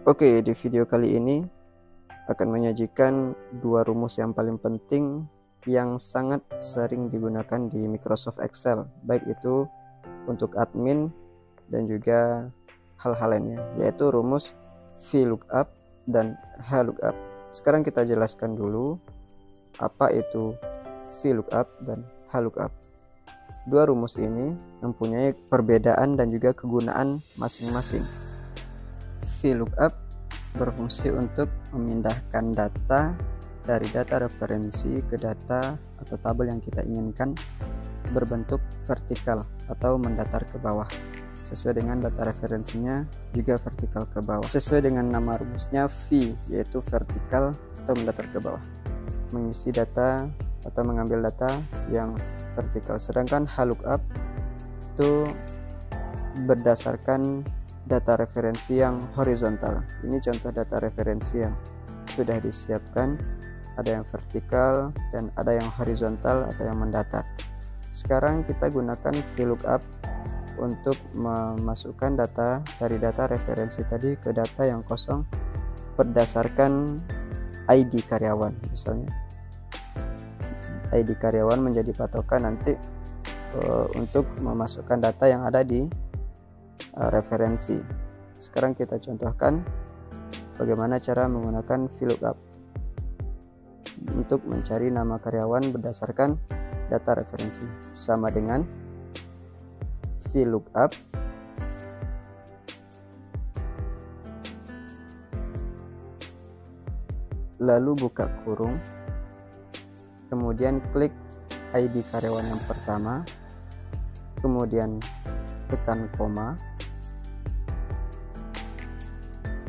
Oke, di video kali ini akan menyajikan dua rumus yang paling penting yang sangat sering digunakan di Microsoft Excel, baik itu untuk admin dan juga hal-hal lainnya, yaitu rumus VLOOKUP dan HLOOKUP. Sekarang kita jelaskan dulu apa itu VLOOKUP dan HLOOKUP. Dua rumus ini mempunyai perbedaan dan juga kegunaan masing-masing. VLOOKUP berfungsi untuk memindahkan data dari data referensi ke data atau tabel yang kita inginkan berbentuk vertikal atau mendatar ke bawah. Sesuai dengan data referensinya juga vertikal ke bawah. Sesuai dengan nama rumusnya V, yaitu vertikal atau mendatar ke bawah. Mengisi data atau mengambil data yang vertikal. Sedangkan HLOOKUP itu berdasarkan data referensi yang horizontal. Ini contoh data referensi yang sudah disiapkan, ada yang vertikal dan ada yang horizontal atau yang mendatar. Sekarang kita gunakan VLOOKUP untuk memasukkan data dari data referensi tadi ke data yang kosong berdasarkan ID karyawan. Misalnya ID karyawan menjadi patokan nanti untuk memasukkan data yang ada di referensi. Sekarang kita contohkan bagaimana cara menggunakan VLOOKUP untuk mencari nama karyawan berdasarkan data referensi. Sama dengan VLOOKUP lalu buka kurung, kemudian klik ID karyawan yang pertama, kemudian tekan koma,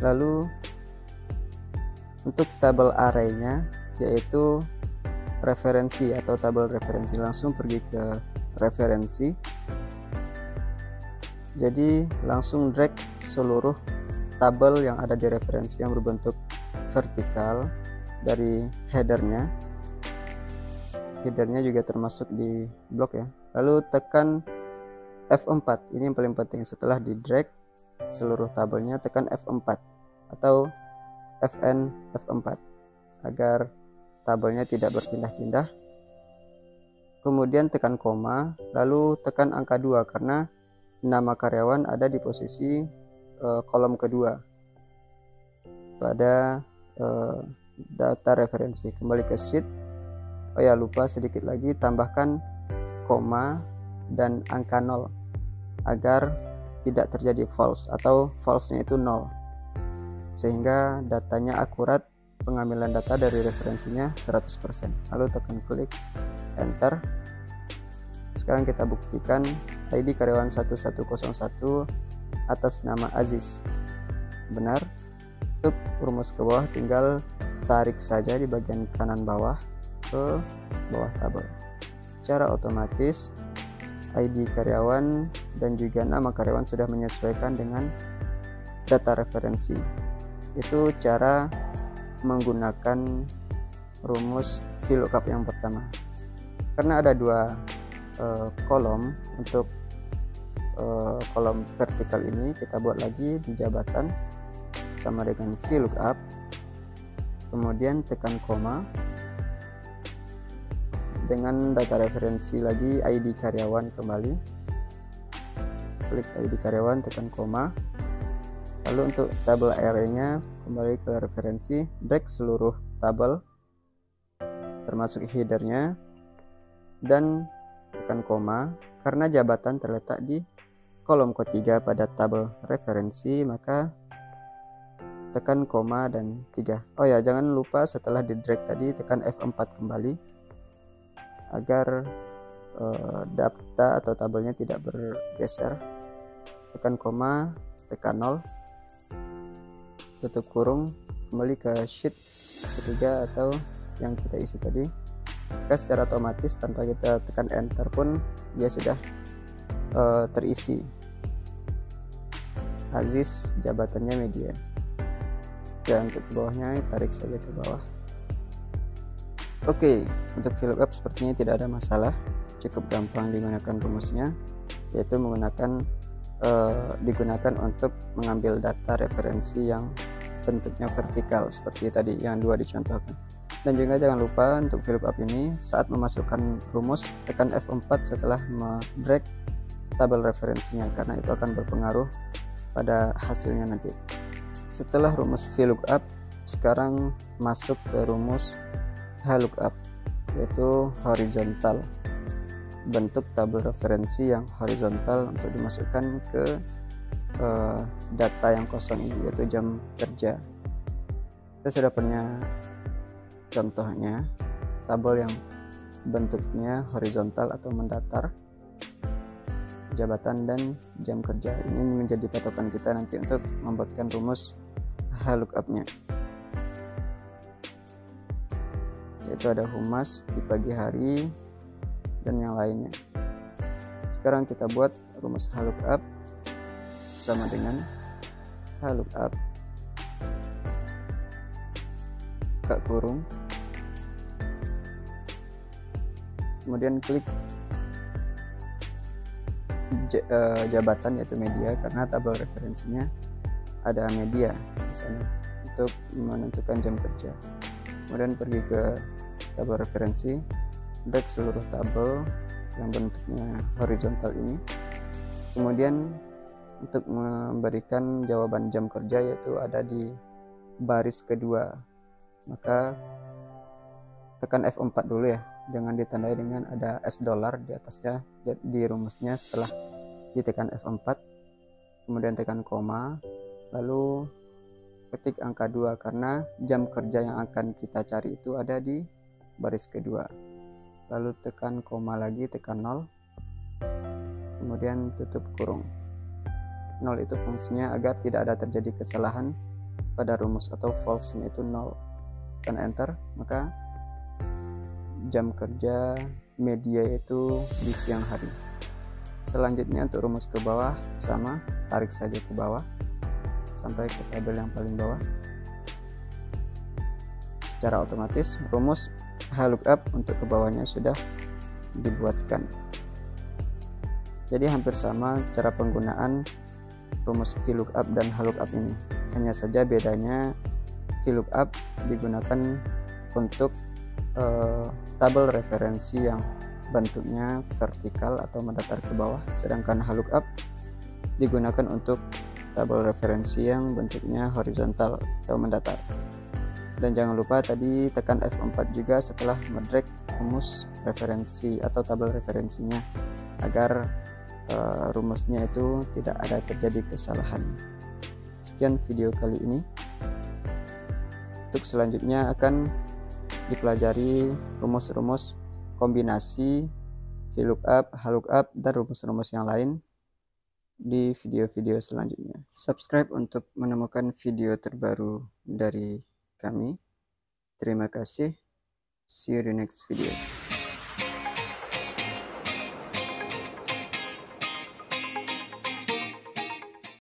lalu untuk tabel arraynya yaitu referensi atau tabel referensi, langsung pergi ke referensi. Jadi langsung drag seluruh tabel yang ada di referensi yang berbentuk vertikal dari headernya juga termasuk di blok ya. Lalu tekan F4, ini yang paling penting. Setelah di drag seluruh tabelnya, tekan F4 atau Fn F4 agar tabelnya tidak berpindah-pindah. Kemudian tekan koma, lalu tekan angka 2 karena nama karyawan ada di posisi kolom kedua pada data referensi. Kembali ke sheet. Oh ya, lupa sedikit lagi, tambahkan koma dan angka 0 agar tidak terjadi false atau false-nya itu 0, sehingga datanya akurat, pengambilan data dari referensinya 100%. Lalu tekan klik enter. Sekarang kita buktikan ID karyawan 1101 atas nama Aziz benar. Untuk rumus ke bawah tinggal tarik saja di bagian kanan bawah ke bawah tabel. Secara otomatis ID karyawan dan juga nama karyawan sudah menyesuaikan dengan data referensi. Itu cara menggunakan rumus VLOOKUP yang pertama. Karena ada dua kolom, untuk kolom vertikal ini kita buat lagi di jabatan sama dengan VLOOKUP, kemudian tekan koma, dengan data referensi lagi ID karyawan kembali, klik ID karyawan, tekan koma, lalu untuk tabel array-nya kembali ke referensi, drag seluruh tabel termasuk headernya dan tekan koma. Karena jabatan terletak di kolom ketiga pada tabel referensi, maka tekan koma dan 3. Oh ya, jangan lupa setelah di drag tadi tekan F4 kembali agar data atau tabelnya tidak bergeser. Tekan koma, tekan 0, tutup kurung, kembali ke sheet ketiga atau yang kita isi tadi. Maka secara otomatis tanpa kita tekan enter pun dia sudah terisi. Aziz jabatannya media. Dan untuk ke bawahnya tarik saja ke bawah. Oke, untuk VLOOKUP sepertinya tidak ada masalah, cukup gampang digunakan rumusnya, yaitu digunakan untuk mengambil data referensi yang bentuknya vertikal seperti tadi yang 2 dicontohkan. Dan juga jangan lupa untuk VLOOKUP ini saat memasukkan rumus tekan F4 setelah drag tabel referensinya, karena itu akan berpengaruh pada hasilnya nanti. Setelah rumus VLOOKUP, sekarang masuk ke rumus HLOOKUP, yaitu horizontal, bentuk tabel referensi yang horizontal untuk dimasukkan ke data yang kosong ini, yaitu jam kerja. Kita sudah punya contohnya, tabel yang bentuknya horizontal atau mendatar, jabatan dan jam kerja. Ini menjadi patokan kita nanti untuk membuatkan rumus HLOOKUP-nya, yaitu ada humas di pagi hari dan yang lainnya. Sekarang kita buat rumus HLOOKUP sama dengan HLOOKUP buka kurung, kemudian klik jabatan yaitu media, karena tabel referensinya ada media di sana untuk menentukan jam kerja. Kemudian pergi ke tabel referensi, drag seluruh tabel yang bentuknya horizontal ini. Kemudian untuk memberikan jawaban jam kerja, yaitu ada di baris kedua, maka tekan F4 dulu ya, jangan ditandai dengan ada $, di atasnya di rumusnya. Setelah ditekan F4, kemudian tekan koma, lalu ketik angka 2, karena jam kerja yang akan kita cari itu ada di baris kedua. Lalu tekan koma lagi, tekan 0, kemudian tutup kurung. 0 itu fungsinya agar tidak ada terjadi kesalahan pada rumus atau false-nya itu 0. Tekan enter, maka jam kerja media itu di siang hari. Selanjutnya untuk rumus ke bawah sama, tarik saja ke bawah sampai ke tabel yang paling bawah. Secara otomatis rumus HLOOKUP untuk ke bawahnya sudah dibuatkan. Jadi hampir sama cara penggunaan rumus VLOOKUP dan HLOOKUP ini. Hanya saja bedanya VLOOKUP digunakan untuk tabel referensi yang bentuknya vertikal atau mendatar ke bawah, sedangkan HLOOKUP digunakan untuk tabel referensi yang bentuknya horizontal atau mendatar. Dan jangan lupa tadi tekan F4 juga setelah mendrag rumus referensi atau tabel referensinya, agar rumusnya itu tidak ada terjadi kesalahan. Sekian video kali ini. Untuk selanjutnya akan dipelajari rumus-rumus kombinasi VLOOKUP, HLOOKUP, dan rumus-rumus yang lain di video-video selanjutnya. Subscribe untuk menemukan video terbaru dari kami. Terima kasih. See you di next video.